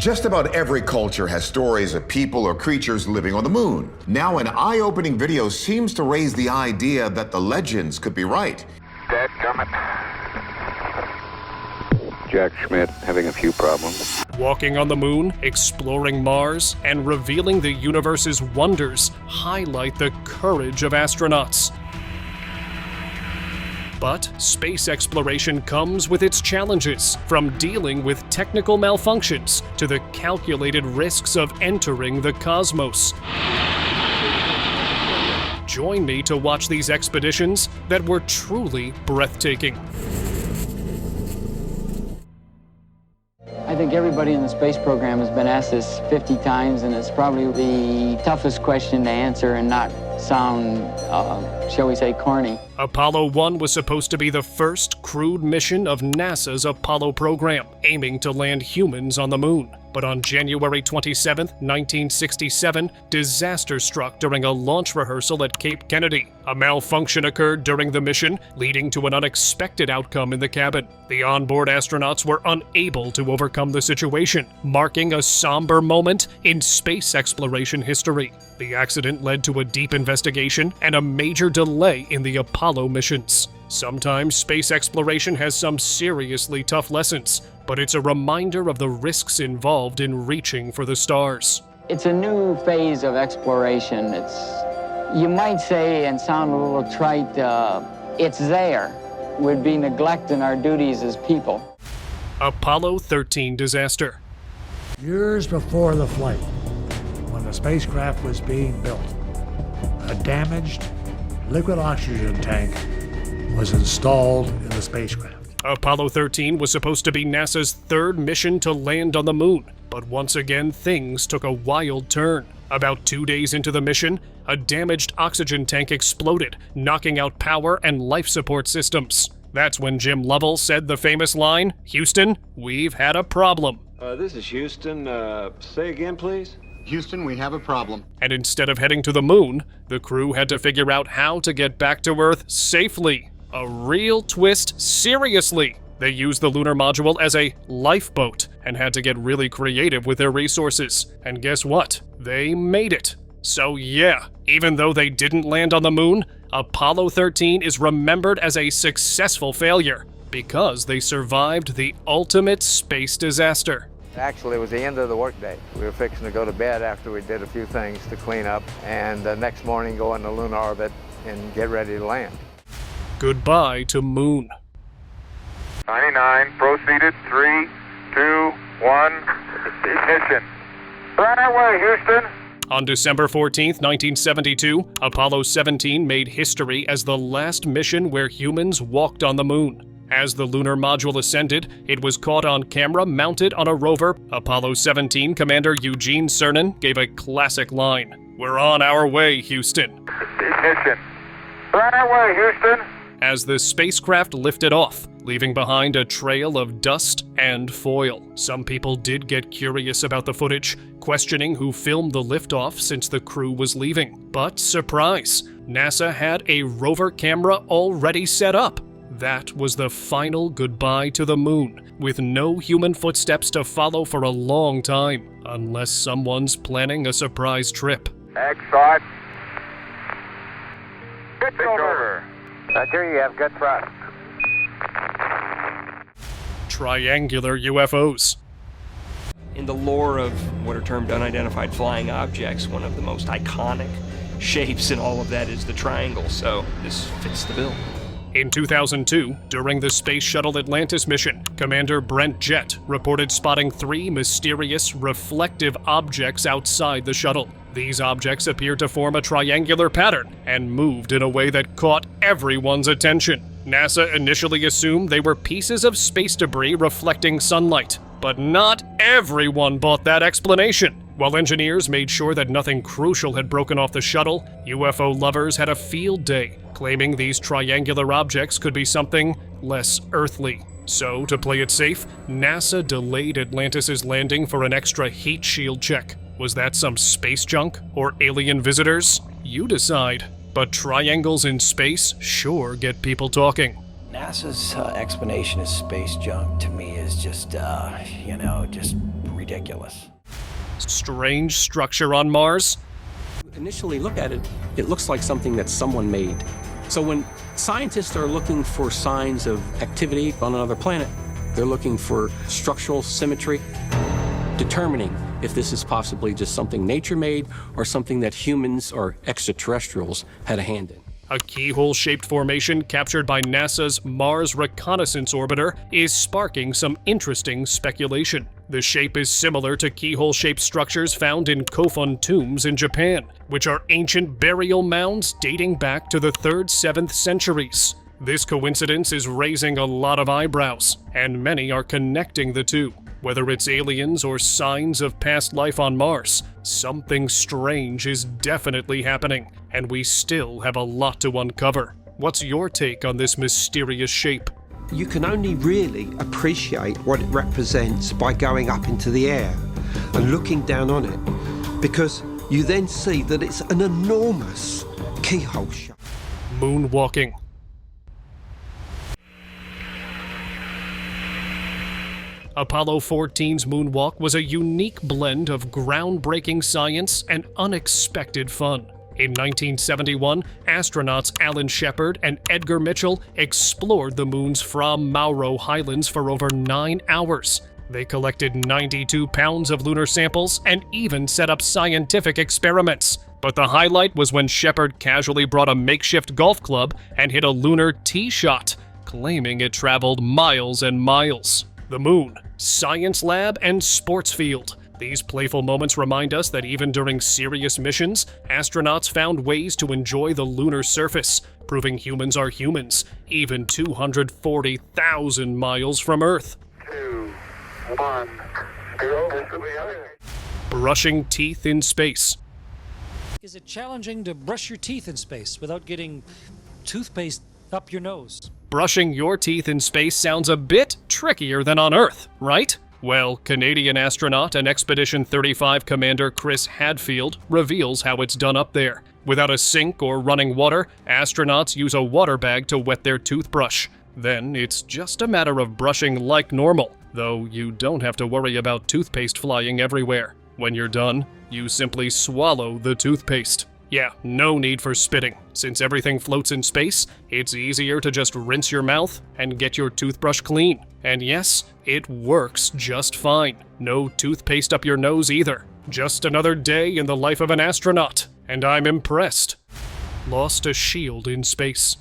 Just about every culture has stories of people or creatures living on the moon. Now, an eye-opening video seems to raise the idea that the legends could be right. Dadgummit. Jack Schmidt having a few problems. Walking on the moon, exploring Mars, and revealing the universe's wonders highlight the courage of astronauts. But space exploration comes with its challenges, from dealing with technical malfunctions to the calculated risks of entering the cosmos. Join me to watch these expeditions that were truly breathtaking. I think everybody in the space program has been asked this 50 times, and it's probably the toughest question to answer and not sound, shall we say, corny. Apollo 1 was supposed to be the first crewed mission of NASA's Apollo program, aiming to land humans on the moon. But on January 27, 1967, disaster struck during a launch rehearsal at Cape Kennedy. A malfunction occurred during the mission, leading to an unexpected outcome in the cabin. The onboard astronauts were unable to overcome the situation, marking a somber moment in space exploration history. The accident led to a deep investigation and a major delay in the Apollo missions. Sometimes space exploration has some seriously tough lessons, but it's a reminder of the risks involved in reaching for the stars. It's a new phase of exploration. You might say, and sound a little trite, it's there. We'd be neglecting our duties as people. Apollo 13 disaster. Years before the flight, when the spacecraft was being built, a damaged liquid oxygen tank was installed in the spacecraft. Apollo 13 was supposed to be NASA's third mission to land on the moon, but once again things took a wild turn. About 2 days into the mission, a damaged oxygen tank exploded, knocking out power and life support systems. That's when Jim Lovell said the famous line, "Houston, we've had a problem." This is Houston. Say again, please? Houston, we have a problem. And instead of heading to the moon, the crew had to figure out how to get back to Earth safely. A real twist, seriously. They used the lunar module as a lifeboat and had to get really creative with their resources. And guess what? They made it. So yeah, even though they didn't land on the moon, Apollo 13 is remembered as a successful failure because they survived the ultimate space disaster. Actually, it was the end of the workday. We were fixing to go to bed after we did a few things to clean up, and the next morning go into lunar orbit and get ready to land. Goodbye to Moon. 99, proceeded, 3, 2, 1, ignition. Right away, Houston. On December 14, 1972, Apollo 17 made history as the last mission where humans walked on the moon. As the lunar module ascended, it was caught on camera mounted on a rover. Apollo 17 Commander Eugene Cernan gave a classic line, "We're on our way, Houston." Ignition. Right away, Houston. As the spacecraft lifted off, leaving behind a trail of dust and foil. Some people did get curious about the footage, questioning who filmed the liftoff since the crew was leaving. But surprise, NASA had a rover camera already set up. That was the final goodbye to the moon, with no human footsteps to follow for a long time, unless someone's planning a surprise trip. Exit. Pitch over. Roger, you have good thrust. Triangular UFOs. In the lore of what are termed unidentified flying objects, one of the most iconic shapes in all of that is the triangle, so this fits the bill. In 2002, during the Space Shuttle Atlantis mission, Commander Brent Jett reported spotting 3 mysterious, reflective objects outside the shuttle. These objects appeared to form a triangular pattern and moved in a way that caught everyone's attention. NASA initially assumed they were pieces of space debris reflecting sunlight, but not everyone bought that explanation. While engineers made sure that nothing crucial had broken off the shuttle, UFO lovers had a field day, claiming these triangular objects could be something less earthly. So, to play it safe, NASA delayed Atlantis' landing for an extra heat shield check. Was that some space junk or alien visitors? You decide. But triangles in space sure get people talking. NASA's explanation of space junk to me is just, just ridiculous. Strange structure on Mars? Initially look at it, it looks like something that someone made. So when scientists are looking for signs of activity on another planet, they're looking for structural symmetry, determining if this is possibly just something nature made or something that humans or extraterrestrials had a hand in. A keyhole-shaped formation captured by NASA's Mars Reconnaissance Orbiter is sparking some interesting speculation. The shape is similar to keyhole-shaped structures found in Kofun tombs in Japan, which are ancient burial mounds dating back to the 3rd, 7th centuries. This coincidence is raising a lot of eyebrows, and many are connecting the two. Whether it's aliens or signs of past life on Mars, something strange is definitely happening, and we still have a lot to uncover. What's your take on this mysterious shape? You can only really appreciate what it represents by going up into the air and looking down on it, because you then see that it's an enormous keyhole shape. Moonwalking. Apollo 14's moonwalk was a unique blend of groundbreaking science and unexpected fun. In 1971, astronauts Alan Shepard and Edgar Mitchell explored the moon's Fra Mauro Highlands for over 9 hours. They collected 92 pounds of lunar samples and even set up scientific experiments. But the highlight was when Shepard casually brought a makeshift golf club and hit a lunar tee shot, claiming it traveled miles and miles. The moon, science lab, and sports field. These playful moments remind us that even during serious missions, astronauts found ways to enjoy the lunar surface, proving humans are humans, even 240,000 miles from Earth. 2, 1, go. Brushing teeth in space. Is it challenging to brush your teeth in space without getting toothpaste up your nose? Brushing your teeth in space sounds a bit trickier than on Earth, right? Well, Canadian astronaut and Expedition 35 Commander Chris Hadfield reveals how it's done up there. Without a sink or running water, astronauts use a water bag to wet their toothbrush. Then it's just a matter of brushing like normal, though you don't have to worry about toothpaste flying everywhere. When you're done, you simply swallow the toothpaste. Yeah, no need for spitting. Since everything floats in space, it's easier to just rinse your mouth and get your toothbrush clean. And yes, it works just fine. No toothpaste up your nose either. Just another day in the life of an astronaut, and I'm impressed. Lost a shield in space.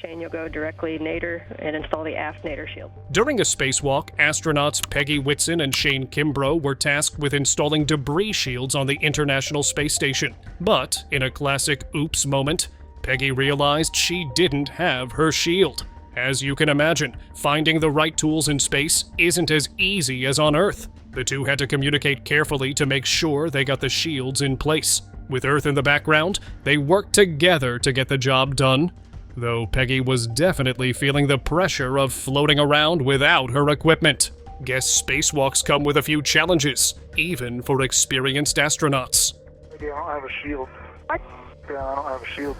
Shane, you'll go directly nadir and install the aft nadir shield. During a spacewalk, astronauts Peggy Whitson and Shane Kimbrough were tasked with installing debris shields on the International Space Station. But, in a classic oops moment, Peggy realized she didn't have her shield. As you can imagine, finding the right tools in space isn't as easy as on Earth. The two had to communicate carefully to make sure they got the shields in place. With Earth in the background, they worked together to get the job done. Though Peggy was definitely feeling the pressure of floating around without her equipment. Guess spacewalks come with a few challenges, even for experienced astronauts. Maybe I don't have a shield. What? Yeah, I don't have a shield.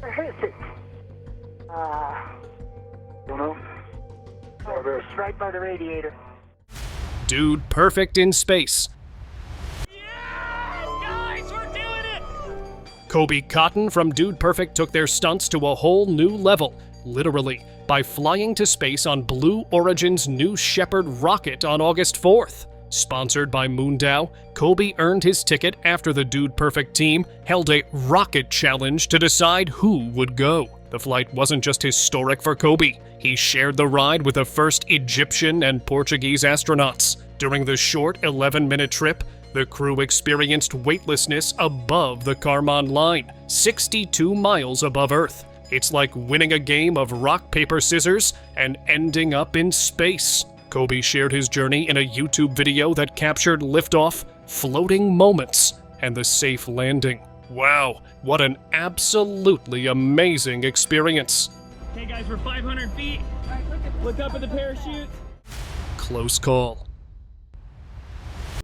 Where is it? Don't know. Oh, this. Right by the radiator. Dude perfect in space. Kobe Cotton from Dude Perfect took their stunts to a whole new level, literally, by flying to space on Blue Origin's New Shepard rocket on August 4th. Sponsored by Moondow, Kobe earned his ticket after the Dude Perfect team held a rocket challenge to decide who would go. The flight wasn't just historic for Kobe. He shared the ride with the first Egyptian and Portuguese astronauts. During the short 11-minute trip, the crew experienced weightlessness above the Kármán line, 62 miles above Earth. It's like winning a game of rock, paper, scissors and ending up in space. Kobe shared his journey in a YouTube video that captured liftoff, floating moments, and the safe landing. Wow, what an absolutely amazing experience. Okay guys, we're 500 feet. Look up at the parachute. Close call.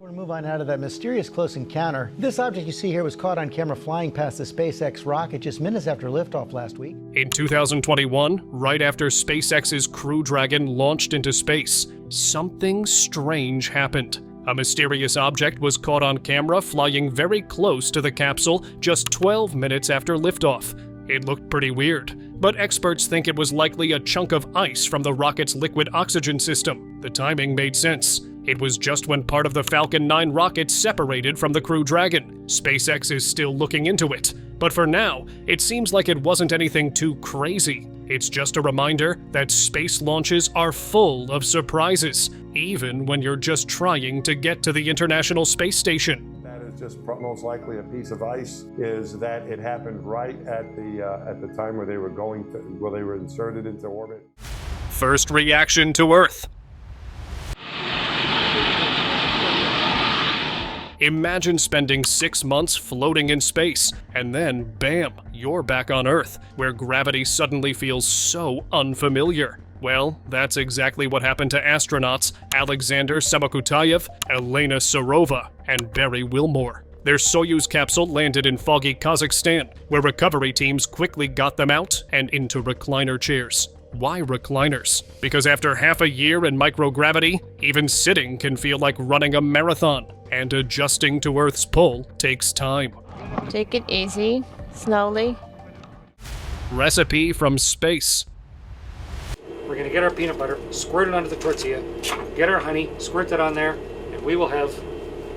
We're going to move on now to that mysterious close encounter. This object you see here was caught on camera flying past the SpaceX rocket just minutes after liftoff last week. In 2021, right after SpaceX's Crew Dragon launched into space, something strange happened. A mysterious object was caught on camera flying very close to the capsule just 12 minutes after liftoff. It looked pretty weird, but experts think it was likely a chunk of ice from the rocket's liquid oxygen system. The timing made sense. It was just when part of the Falcon 9 rocket separated from the Crew Dragon. SpaceX is still looking into it, but for now, it seems like it wasn't anything too crazy. It's just a reminder that space launches are full of surprises, even when you're just trying to get to the International Space Station. That is just most likely a piece of ice, is that it happened right at the time where they were inserted into orbit. First reaction to Earth. Imagine spending 6 months floating in space, and then, bam, you're back on Earth, where gravity suddenly feels so unfamiliar. Well, that's exactly what happened to astronauts Alexander Samokutayev, Elena Serova, and Barry Wilmore. Their Soyuz capsule landed in foggy Kazakhstan, where recovery teams quickly got them out and into recliner chairs. Why recliners? Because after half a year in microgravity, even sitting can feel like running a marathon, and adjusting to Earth's pull takes time. Take it easy, slowly. Recipe from space. We're gonna get our peanut butter, squirt it onto the tortilla, get our honey, squirt that on there, and we will have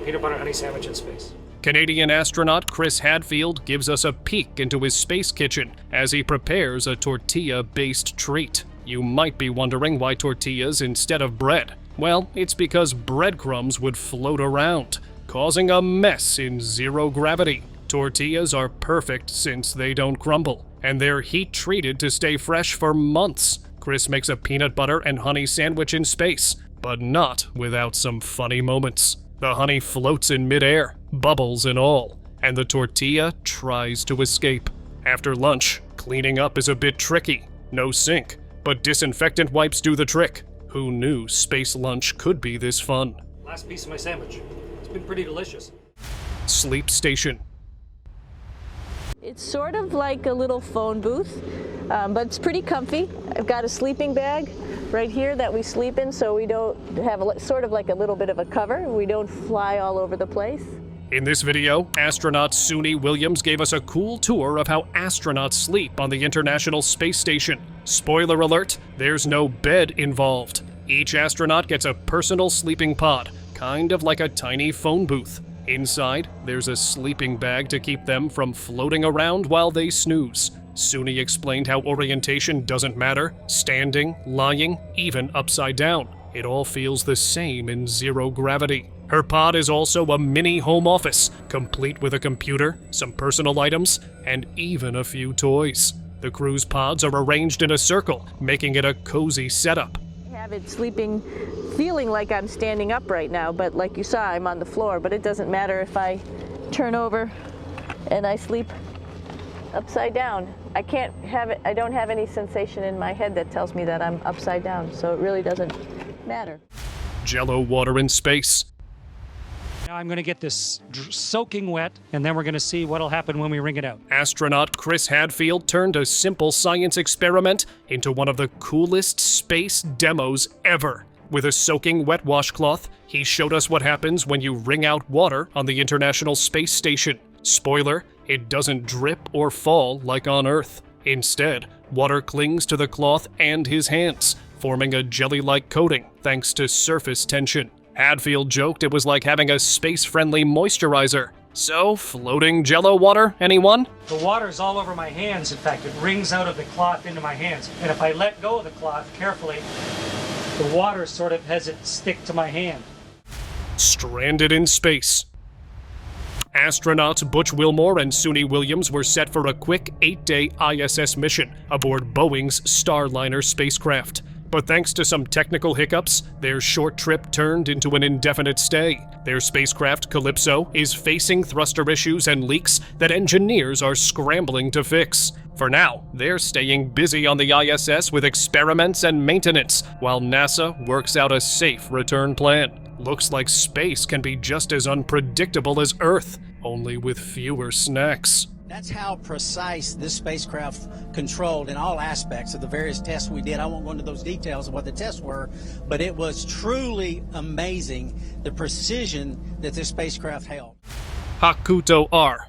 peanut butter honey sandwich in space. Canadian astronaut Chris Hadfield gives us a peek into his space kitchen as he prepares a tortilla-based treat. You might be wondering why tortillas instead of bread. Well, it's because breadcrumbs would float around, causing a mess in zero gravity. Tortillas are perfect since they don't crumble, and they're heat-treated to stay fresh for months. Chris makes a peanut butter and honey sandwich in space, but not without some funny moments. The honey floats in midair, bubbles and all, and the tortilla tries to escape. After lunch, cleaning up is a bit tricky. No sink, but disinfectant wipes do the trick. Who knew space lunch could be this fun? Last piece of my sandwich. It's been pretty delicious. Sleep station. It's sort of like a little phone booth, but it's pretty comfy. I've got a sleeping bag right here that we sleep in, so we don't have sort of like a little bit of a cover. We don't fly all over the place. In this video, astronaut Suni Williams gave us a cool tour of how astronauts sleep on the International Space Station. Spoiler alert, there's no bed involved. Each astronaut gets a personal sleeping pod, kind of like a tiny phone booth. Inside, there's a sleeping bag to keep them from floating around while they snooze. Suni explained how orientation doesn't matter, standing, lying, even upside down. It all feels the same in zero gravity. Her pod is also a mini home office, complete with a computer, some personal items, and even a few toys. The crew's pods are arranged in a circle, making it a cozy setup. I have it sleeping, feeling like I'm standing up right now, but like you saw, I'm on the floor, but it doesn't matter if I turn over and I sleep upside down. I don't have any sensation in my head that tells me that I'm upside down, so it really doesn't matter. Jello water in space. Now I'm going to get this soaking wet, and then we're going to see what'll happen when we wring it out. Astronaut Chris Hadfield turned a simple science experiment into one of the coolest space demos ever. With a soaking wet washcloth, he showed us what happens when you wring out water on the International Space Station. Spoiler, it doesn't drip or fall like on Earth. Instead, water clings to the cloth and his hands, forming a jelly-like coating thanks to surface tension. Hadfield joked it was like having a space-friendly moisturizer. So, floating Jello water, anyone? The water's all over my hands. In fact, it wrings out of the cloth into my hands. And if I let go of the cloth carefully, the water sort of has it stick to my hand. Stranded in space. Astronauts Butch Wilmore and Suni Williams were set for a quick 8-day ISS mission aboard Boeing's Starliner spacecraft. But thanks to some technical hiccups, their short trip turned into an indefinite stay. Their spacecraft, Calypso, is facing thruster issues and leaks that engineers are scrambling to fix. For now, they're staying busy on the ISS with experiments and maintenance, while NASA works out a safe return plan. Looks like space can be just as unpredictable as Earth, only with fewer snacks. That's how precise this spacecraft controlled in all aspects of the various tests we did. I won't go into those details of what the tests were, but it was truly amazing the precision that this spacecraft held. Hakuto-R.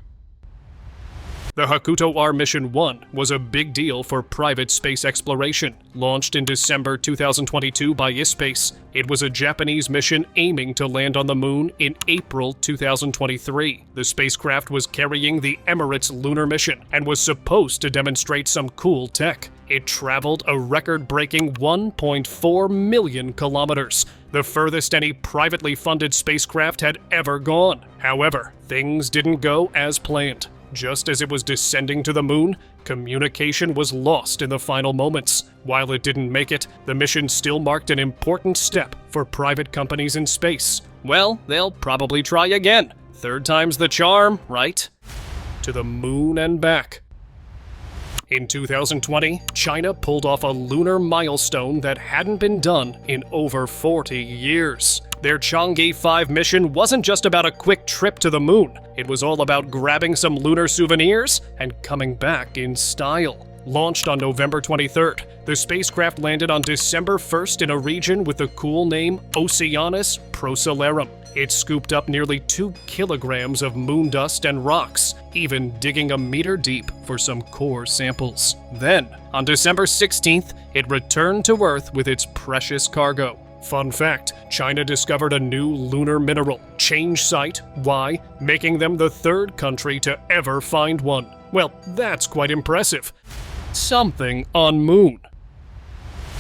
The Hakuto-R Mission 1 was a big deal for private space exploration. Launched in December 2022 by ISpace, it was a Japanese mission aiming to land on the moon in April 2023. The spacecraft was carrying the Emirates lunar mission and was supposed to demonstrate some cool tech. It traveled a record-breaking 1.4 million kilometers, the furthest any privately funded spacecraft had ever gone. However, things didn't go as planned. Just as it was descending to the moon, communication was lost in the final moments. While it didn't make it, the mission still marked an important step for private companies in space. Well, they'll probably try again. Third time's the charm, right? To the moon and back. In 2020, China pulled off a lunar milestone that hadn't been done in over 40 years. Their Chang'e 5 mission wasn't just about a quick trip to the moon. It was all about grabbing some lunar souvenirs and coming back in style. Launched on November 23rd, the spacecraft landed on December 1st in a region with the cool name Oceanus Procellarum. It scooped up nearly 2 kilograms of moon dust and rocks, even digging a meter deep for some core samples. Then, on December 16th, it returned to Earth with its precious cargo. Fun fact, China discovered a new lunar mineral, changesite, Y, making them the 3rd country to ever find one. Well, that's quite impressive. Something on moon.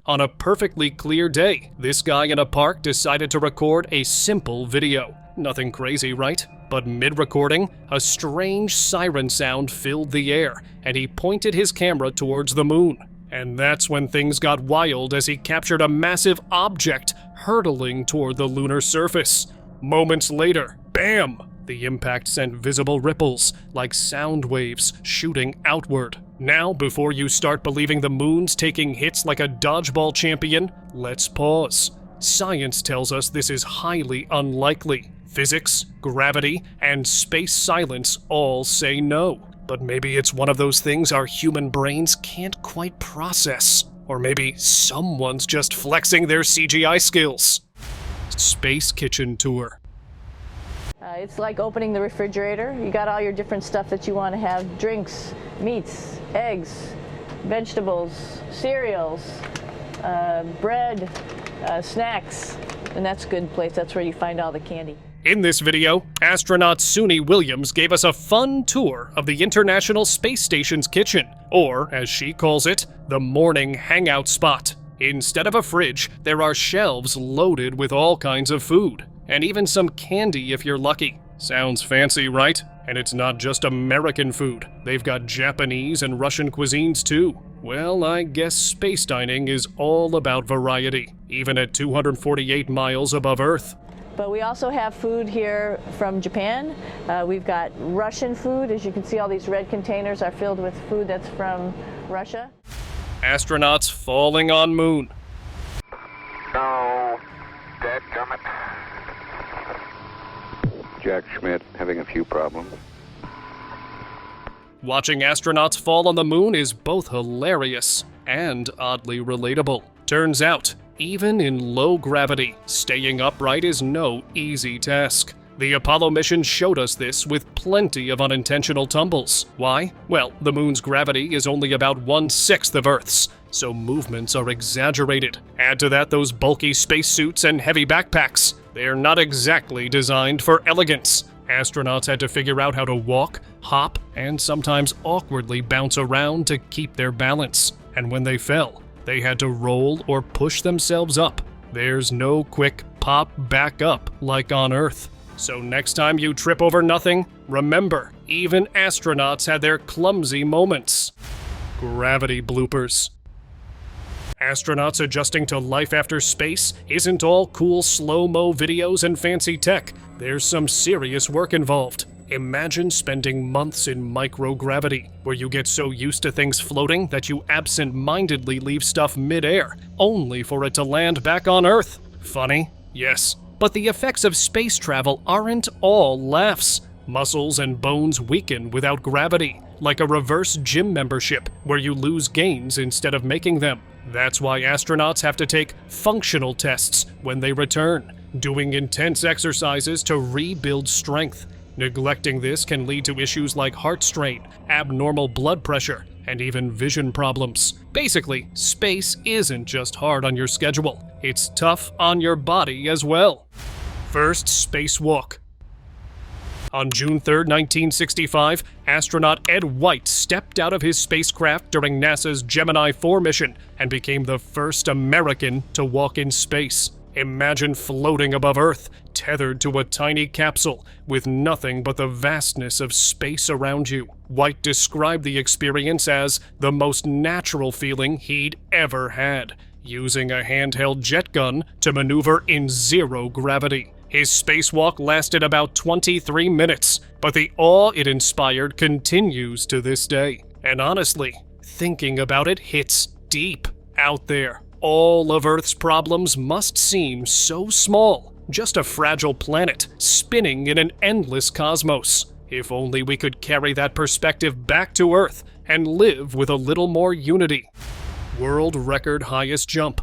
On a perfectly clear day, this guy in a park decided to record a simple video. Nothing crazy, right? But mid-recording, a strange siren sound filled the air, and he pointed his camera towards the moon. And that's when things got wild as he captured a massive object hurtling toward the lunar surface. Moments later, bam! The impact sent visible ripples, like sound waves shooting outward. Now, before you start believing the moon's taking hits like a dodgeball champion, let's pause. Science tells us this is highly unlikely. Physics, gravity, and space silence all say no. But maybe it's one of those things our human brains can't quite process. Or maybe someone's just flexing their CGI skills. Space Kitchen Tour. It's like opening the refrigerator. You got all your different stuff that you want to have. Drinks, meats, eggs, vegetables, cereals, bread, snacks. And that's a good place. That's where you find all the candy. In this video, astronaut Suni Williams gave us a fun tour of the International Space Station's kitchen, or, as she calls it, the morning hangout spot. Instead of a fridge, there are shelves loaded with all kinds of food, and even some candy if you're lucky. Sounds fancy, right? And it's not just American food. They've got Japanese and Russian cuisines too. Well, I guess space dining is all about variety, even at 248 miles above Earth. But we also have food here from Japan. We've got Russian food. As you can see, all these red containers are filled with food that's from Russia. Astronauts falling on moon. No, dadgummit. Jack Schmidt having a few problems. Watching astronauts fall on the moon is both hilarious and oddly relatable. Turns out, even in low gravity, staying upright is no easy task. The Apollo mission showed us this with plenty of unintentional tumbles. Why? Well, the moon's gravity is only about 1/6 of Earth's, so movements are exaggerated. Add to that those bulky spacesuits and heavy backpacks. They're not exactly designed for elegance. Astronauts had to figure out how to walk, hop, and sometimes awkwardly bounce around to keep their balance. And when they fell, they had to roll or push themselves up. There's no quick pop back up like on Earth. So next time you trip over nothing, remember, even astronauts had their clumsy moments. Gravity bloopers. Astronauts adjusting to life after space isn't all cool slow-mo videos and fancy tech. There's some serious work involved. Imagine spending months in microgravity, where you get so used to things floating that you absent-mindedly leave stuff mid-air, only for it to land back on Earth. Funny? Yes. But the effects of space travel aren't all laughs. Muscles and bones weaken without gravity. like a reverse gym membership where you lose gains instead of making them. That's why astronauts have to take functional tests when they return, doing intense exercises to rebuild strength. Neglecting this can lead to issues like heart strain, abnormal blood pressure, and even vision problems. Basically, space isn't just hard on your schedule, it's tough on your body as well. First spacewalk. On June 3, 1965, astronaut Ed White stepped out of his spacecraft during NASA's Gemini 4 mission and became the first American to walk in space. Imagine floating above Earth, tethered to a tiny capsule, with nothing but the vastness of space around you. White described the experience as the most natural feeling he'd ever had, using a handheld jet gun to maneuver in zero gravity. His spacewalk lasted about 23 minutes, but the awe it inspired continues to this day. And honestly, thinking about it hits deep out there. All of Earth's problems must seem so small, just a fragile planet spinning in an endless cosmos. If only we could carry that perspective back to Earth and live with a little more unity. World record highest jump.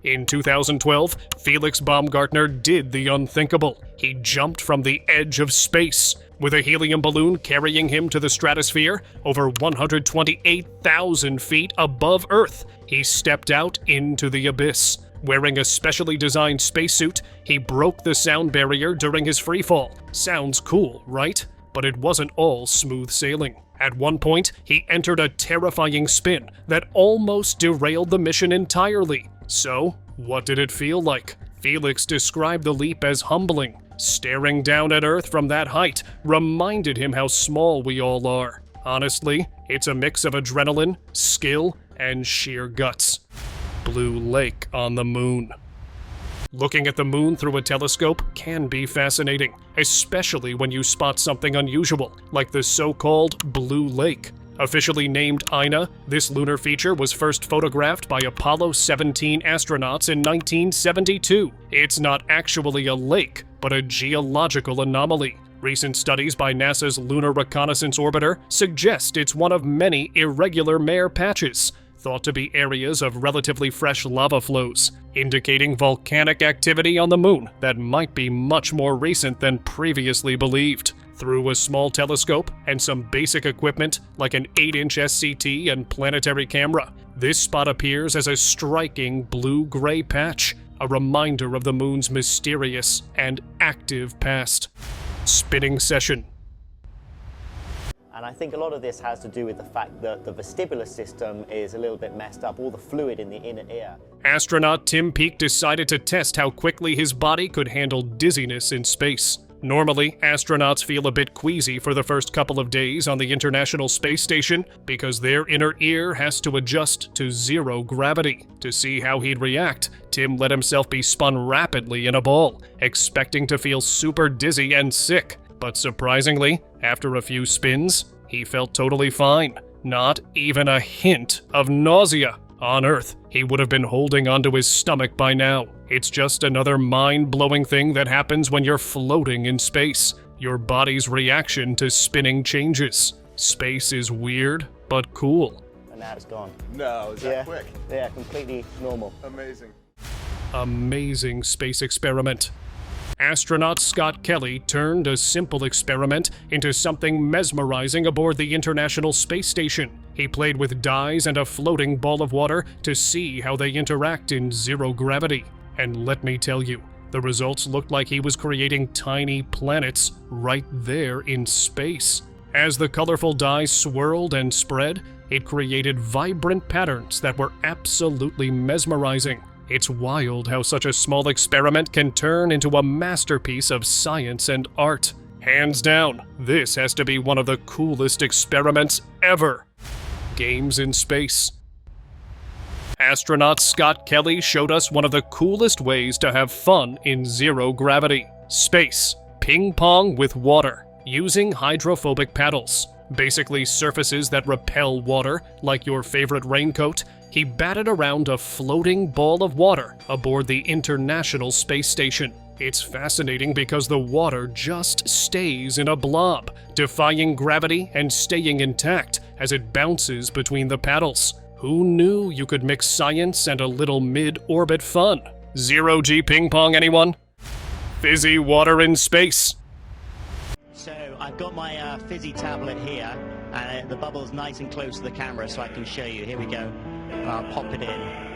In 2012, Felix Baumgartner did the unthinkable. He jumped from the edge of space, with a helium balloon carrying him to the stratosphere over 128,000 feet above Earth. He stepped out into the abyss. Wearing a specially designed spacesuit, he broke the sound barrier during his freefall. Sounds cool, right? But it wasn't all smooth sailing. At one point, he entered a terrifying spin that almost derailed the mission entirely. So, what did it feel like? Felix described the leap as humbling. Staring down at Earth from that height reminded him how small we all are. Honestly, it's a mix of adrenaline, skill, and sheer guts. Blue Lake on the moon. Looking at the moon through a telescope can be fascinating, especially when you spot something unusual, like the so-called Blue Lake. Officially named Ina, this lunar feature was first photographed by Apollo 17 astronauts in 1972. It's not actually a lake, but a geological anomaly. Recent studies by NASA's Lunar Reconnaissance Orbiter suggest it's one of many irregular mare patches, thought to be areas of relatively fresh lava flows, indicating volcanic activity on the moon that might be much more recent than previously believed. Through a small telescope and some basic equipment like an 8-inch SCT and planetary camera, this spot appears as a striking blue-gray patch, a reminder of the moon's mysterious and active past. Spinning session. And I think a lot of this has to do with the fact that the vestibular system is a little bit messed up, all the fluid in the inner ear. Astronaut Tim Peake decided to test how quickly his body could handle dizziness in space. Normally, astronauts feel a bit queasy for the first couple of days on the International Space Station because their inner ear has to adjust to zero gravity. To see how he'd react, Tim let himself be spun rapidly in a ball, expecting to feel super dizzy and sick. But surprisingly, after a few spins, he felt totally fine. Not even a hint of nausea. On Earth, he would have been holding onto his stomach by now. It's just another mind-blowing thing that happens when you're floating in space. Your body's reaction to spinning changes. Space is weird, but cool. And now it's gone. No, is that quick? Yeah, completely normal. Amazing. Amazing space experiment. Astronaut Scott Kelly turned a simple experiment into something mesmerizing aboard the International Space Station. He played with dyes and a floating ball of water to see how they interact in zero gravity. And let me tell you, the results looked like he was creating tiny planets right there in space. As the colorful dyes swirled and spread, it created vibrant patterns that were absolutely mesmerizing. It's wild how such a small experiment can turn into a masterpiece of science and art. Hands down, this has to be one of the coolest experiments ever. Games in space. Astronaut Scott Kelly showed us one of the coolest ways to have fun in zero gravity. Space. Ping pong with water, using hydrophobic paddles. Basically surfaces that repel water, like your favorite raincoat. He batted around a floating ball of water aboard the International Space Station. It's fascinating because the water just stays in a blob, defying gravity and staying intact as it bounces between the paddles. Who knew you could mix science and a little mid-orbit fun? Zero-G ping pong, anyone? Fizzy water in space. So I've got my Fizzy tablet here, and the bubble's nice and close to the camera so I can show you. Here we go. I'll pop it in.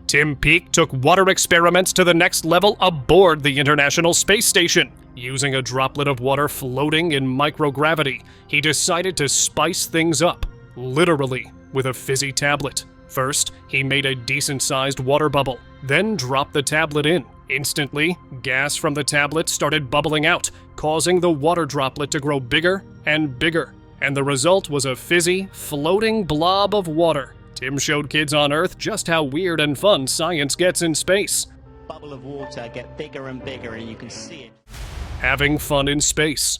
Tim Peake took water experiments to the next level aboard the International Space Station. Using a droplet of water floating in microgravity, he decided to spice things up, literally, with a Fizzy tablet. First, he made a decent-sized water bubble, then dropped the tablet in. Instantly, gas from the tablet started bubbling out, causing the water droplet to grow bigger and bigger. And the result was a fizzy, floating blob of water. Tim showed kids on Earth just how weird and fun science gets in space. Bubble of water get bigger and bigger, and you can see it. Having fun in space.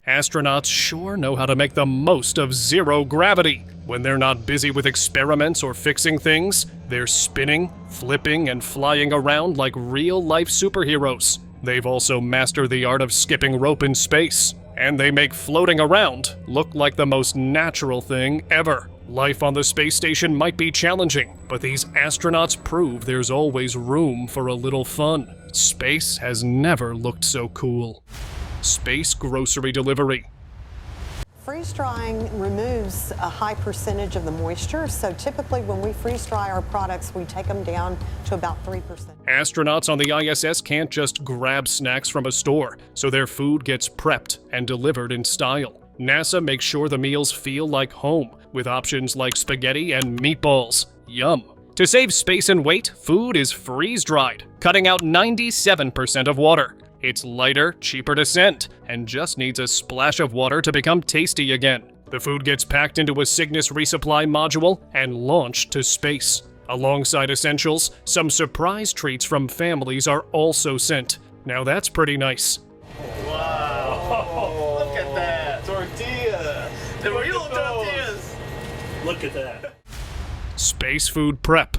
Astronauts sure know how to make the most of zero gravity. When they're not busy with experiments or fixing things, they're spinning, flipping, and flying around like real-life superheroes. They've also mastered the art of skipping rope in space, and they make floating around look like the most natural thing ever. Life on the space station might be challenging, but these astronauts prove there's always room for a little fun. Space has never looked so cool. Space grocery delivery. Freeze drying removes a high percentage of the moisture, so typically when we freeze dry our products, we take them down to about 3%. Astronauts on the ISS can't just grab snacks from a store, so their food gets prepped and delivered in style. NASA makes sure the meals feel like home, with options like spaghetti and meatballs. Yum. To save space and weight, food is freeze-dried, cutting out 97% of water. It's lighter, cheaper to send, and just needs a splash of water to become tasty again. The food gets packed into a Cygnus resupply module and launched to space. Alongside essentials, some surprise treats from families are also sent. Now that's pretty nice. Wow! Look at that! Tortillas! The real tortillas! Look at that. Space food prep.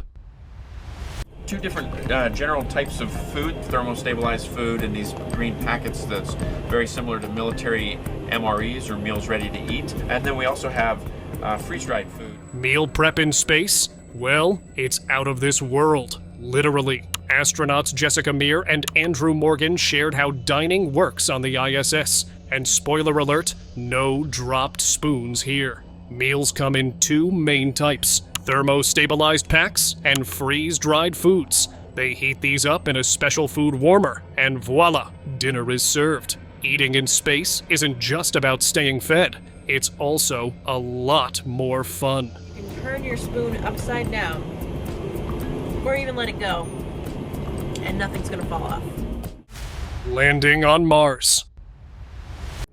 Two different general types of food, thermostabilized food in these green packets that's very similar to military MREs or meals ready to eat. And then we also have freeze-dried food. Meal prep in space? Well, it's out of this world, literally. Astronauts Jessica Meir and Andrew Morgan shared how dining works on the ISS. And spoiler alert, no dropped spoons here. Meals come in two main types: thermostabilized packs and freeze-dried foods. They heat these up in a special food warmer, and voila, dinner is served. Eating in space isn't just about staying fed, it's also a lot more fun. And turn your spoon upside down, or even let it go, and nothing's gonna fall off. Landing on Mars.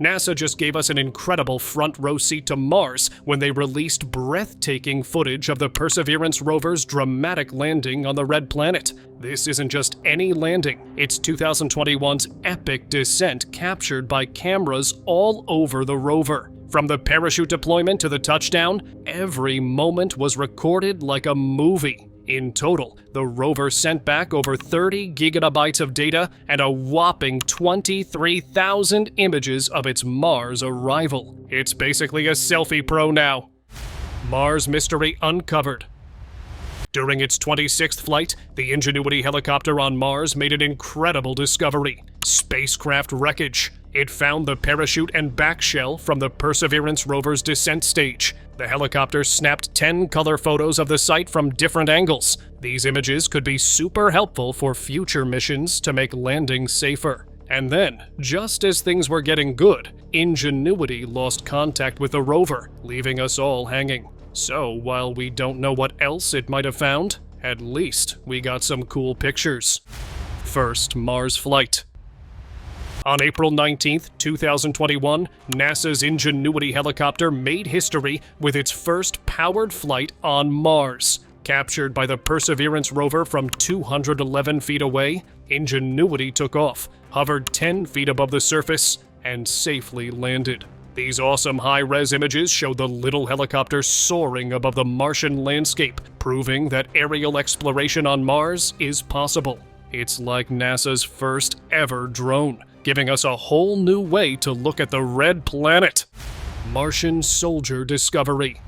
NASA just gave us an incredible front row seat to Mars when they released breathtaking footage of the Perseverance rover's dramatic landing on the Red Planet. This isn't just any landing, it's 2021's epic descent captured by cameras all over the rover. From the parachute deployment to the touchdown, every moment was recorded like a movie. In total, the rover sent back over 30 gigabytes of data and a whopping 23,000 images of its Mars arrival. It's basically a selfie pro now. Mars mystery uncovered. During its 26th flight, the Ingenuity helicopter on Mars made an incredible discovery: spacecraft wreckage. It found the parachute and back shell from the Perseverance rover's descent stage. The helicopter snapped 10 color photos of the site from different angles. These images could be super helpful for future missions to make landing safer. And then, just as things were getting good, Ingenuity lost contact with the rover, leaving us all hanging. So, while we don't know what else it might have found, at least we got some cool pictures. First Mars flight. On April 19, 2021, NASA's Ingenuity helicopter made history with its first powered flight on Mars. Captured by the Perseverance rover from 211 feet away, Ingenuity took off, hovered 10 feet above the surface, and safely landed. These awesome high-res images show the little helicopter soaring above the Martian landscape, proving that aerial exploration on Mars is possible. It's like NASA's first ever drone, giving us a whole new way to look at the red planet. Martian soldier discovery.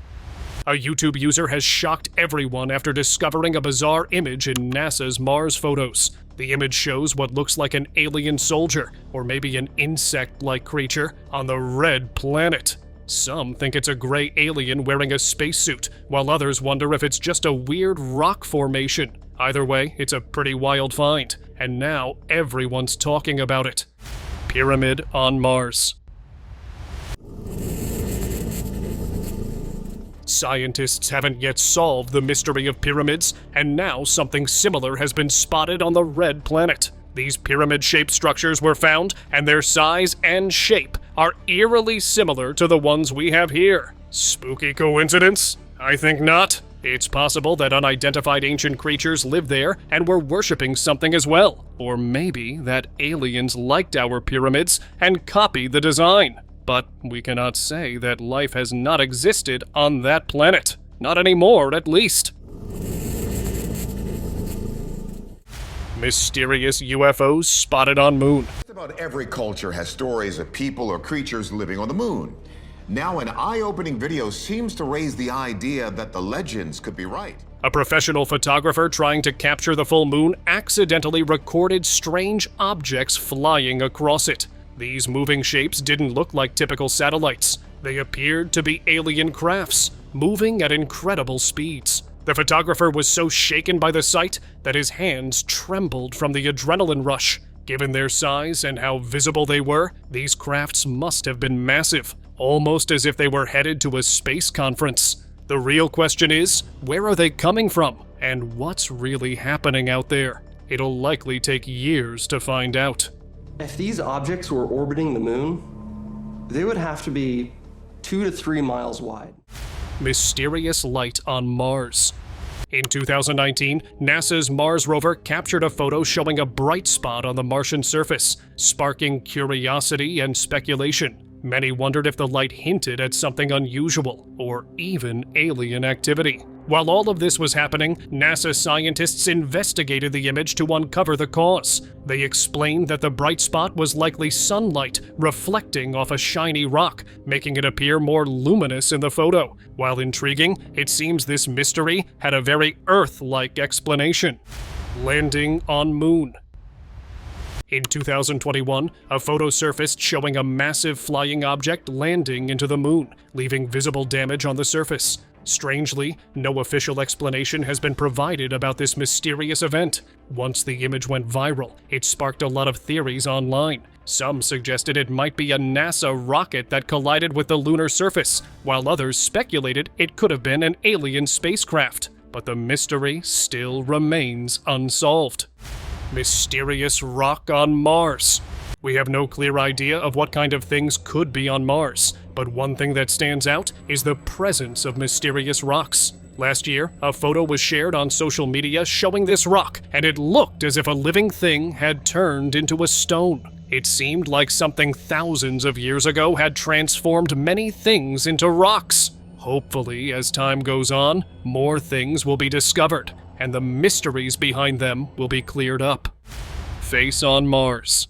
A YouTube user has shocked everyone after discovering a bizarre image in NASA's Mars photos. The image shows what looks like an alien soldier, or maybe an insect-like creature, on the red planet. Some think it's a gray alien wearing a spacesuit, while others wonder if it's just a weird rock formation. Either way, it's a pretty wild find, and now everyone's talking about it. Pyramid on Mars. Scientists haven't yet solved the mystery of pyramids, and now something similar has been spotted on the red planet. These pyramid-shaped structures were found, and their size and shape are eerily similar to the ones we have here. Spooky coincidence? I think not. It's possible that unidentified ancient creatures lived there and were worshipping something as well. Or maybe that aliens liked our pyramids and copied the design. But we cannot say that life has not existed on that planet. Not anymore, at least. Mysterious UFOs spotted on moon. Just about every culture has stories of people or creatures living on the moon. Now an eye-opening video seems to raise the idea that the legends could be right. A professional photographer trying to capture the full moon accidentally recorded strange objects flying across it. These moving shapes didn't look like typical satellites. They appeared to be alien crafts, moving at incredible speeds. The photographer was so shaken by the sight that his hands trembled from the adrenaline rush. Given their size and how visible they were, these crafts must have been massive, almost as if they were headed to a space conference. The real question is, where are they coming from? And what's really happening out there? It'll likely take years to find out. If these objects were orbiting the moon, they would have to be 2 to 3 miles wide. Mysterious light on Mars. In 2019, NASA's Mars rover captured a photo showing a bright spot on the Martian surface, sparking curiosity and speculation. Many wondered if the light hinted at something unusual, or even alien activity. While all of this was happening, NASA scientists investigated the image to uncover the cause. They explained that the bright spot was likely sunlight reflecting off a shiny rock, making it appear more luminous in the photo. While intriguing, it seems this mystery had a very Earth-like explanation. Landing on moon. In 2021, a photo surfaced showing a massive flying object landing into the moon, leaving visible damage on the surface. Strangely, no official explanation has been provided about this mysterious event. Once the image went viral, it sparked a lot of theories online. Some suggested it might be a NASA rocket that collided with the lunar surface, while others speculated it could have been an alien spacecraft. But the mystery still remains unsolved. Mysterious rock on Mars. We have no clear idea of what kind of things could be on Mars, but one thing that stands out is the presence of mysterious rocks. Last year, a photo was shared on social media showing this rock, and it looked as if a living thing had turned into a stone. It seemed like something thousands of years ago had transformed many things into rocks. Hopefully, as time goes on, more things will be discovered, and the mysteries behind them will be cleared up. Face on Mars.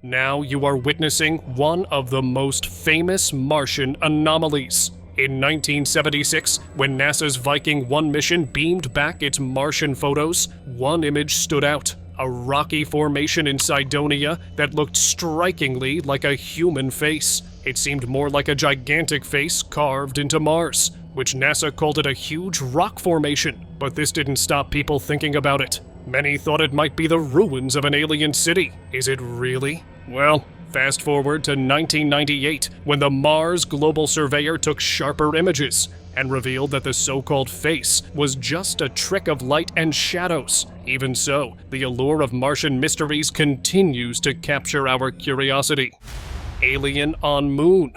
Now you are witnessing one of the most famous Martian anomalies. In 1976, when NASA's Viking 1 mission beamed back its Martian photos, one image stood out. A rocky formation in Cydonia that looked strikingly like a human face. It seemed more like a gigantic face carved into Mars, which NASA called it a huge rock formation. But this didn't stop people thinking about it. Many thought it might be the ruins of an alien city. Is it really? Well, fast forward to 1998, when the Mars Global Surveyor took sharper images and revealed that the so-called face was just a trick of light and shadows. Even so, the allure of Martian mysteries continues to capture our curiosity. Alien on moon.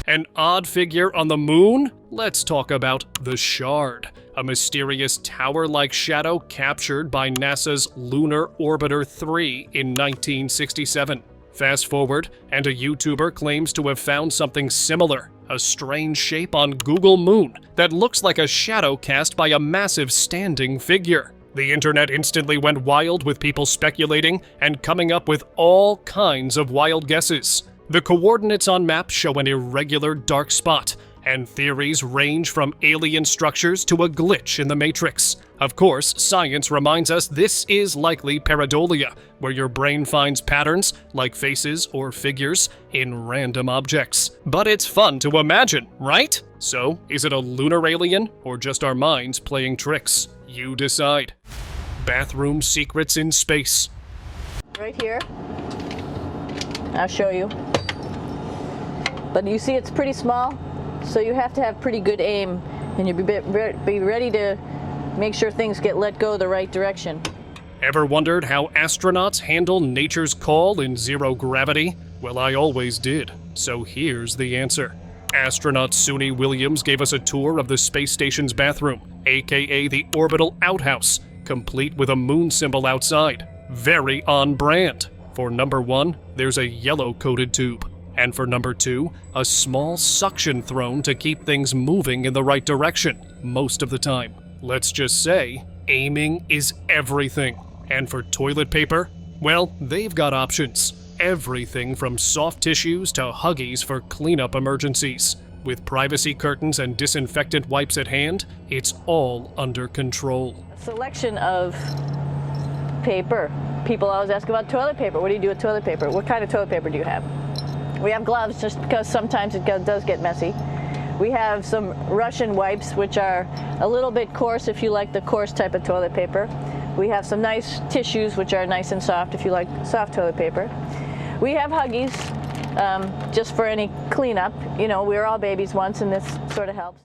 An odd figure on the moon? Let's talk about the Shard, a mysterious tower-like shadow captured by NASA's Lunar Orbiter 3 in 1967. Fast forward, and a YouTuber claims to have found something similar, a strange shape on Google Moon that looks like a shadow cast by a massive standing figure. The internet instantly went wild with people speculating and coming up with all kinds of wild guesses. The coordinates on maps show an irregular dark spot, and theories range from alien structures to a glitch in the Matrix. Of course, science reminds us this is likely pareidolia, where your brain finds patterns, like faces or figures, in random objects. But it's fun to imagine, right? So, is it a lunar alien, or just our minds playing tricks? You decide. Bathroom secrets in space. Right here. I'll show you. But you see it's pretty small, so you have to have pretty good aim, and you be ready to make sure things get let go the right direction. Ever wondered how astronauts handle nature's call in zero gravity? Well, I always did, so here's the answer. Astronaut Suni Williams gave us a tour of the space station's bathroom, aka the orbital outhouse, complete with a moon symbol outside. Very on brand. For number 1, there's a yellow-coated tube. And for number 2, a small suction throne to keep things moving in the right direction, most of the time. Let's just say, aiming is everything. And for toilet paper, well, they've got options. Everything from soft tissues to Huggies for cleanup emergencies. With privacy curtains and disinfectant wipes at hand, it's all under control. A selection of paper. People always ask about toilet paper. What do you do with toilet paper? What kind of toilet paper do you have? We have gloves just because sometimes it does get messy. We have some Russian wipes, which are a little bit coarse if you like the coarse type of toilet paper. We have some nice tissues, which are nice and soft if you like soft toilet paper. We have Huggies, just for any cleanup. You know, we were all babies once, and this sort of helps.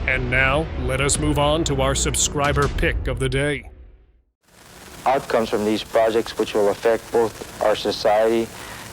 And now, let us move on to our subscriber pick of the day. Outcomes from these projects which will affect both our society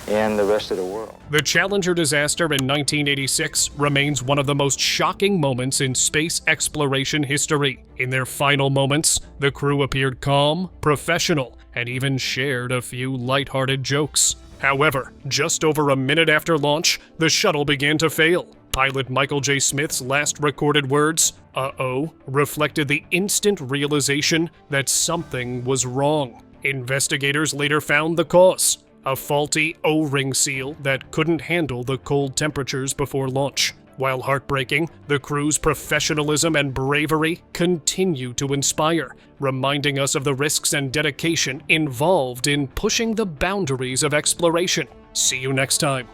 and the rest of the world. The Challenger disaster in 1986 remains one of the most shocking moments in space exploration history. In their final moments, the crew appeared calm, professional, and even shared a few lighthearted jokes. However, just over a minute after launch, the shuttle began to fail. Pilot Michael J. Smith's last recorded words, "uh-oh," reflected the instant realization that something was wrong. Investigators later found the cause: a faulty O-ring seal that couldn't handle the cold temperatures before launch. While heartbreaking, the crew's professionalism and bravery continue to inspire, reminding us of the risks and dedication involved in pushing the boundaries of exploration. See you next time.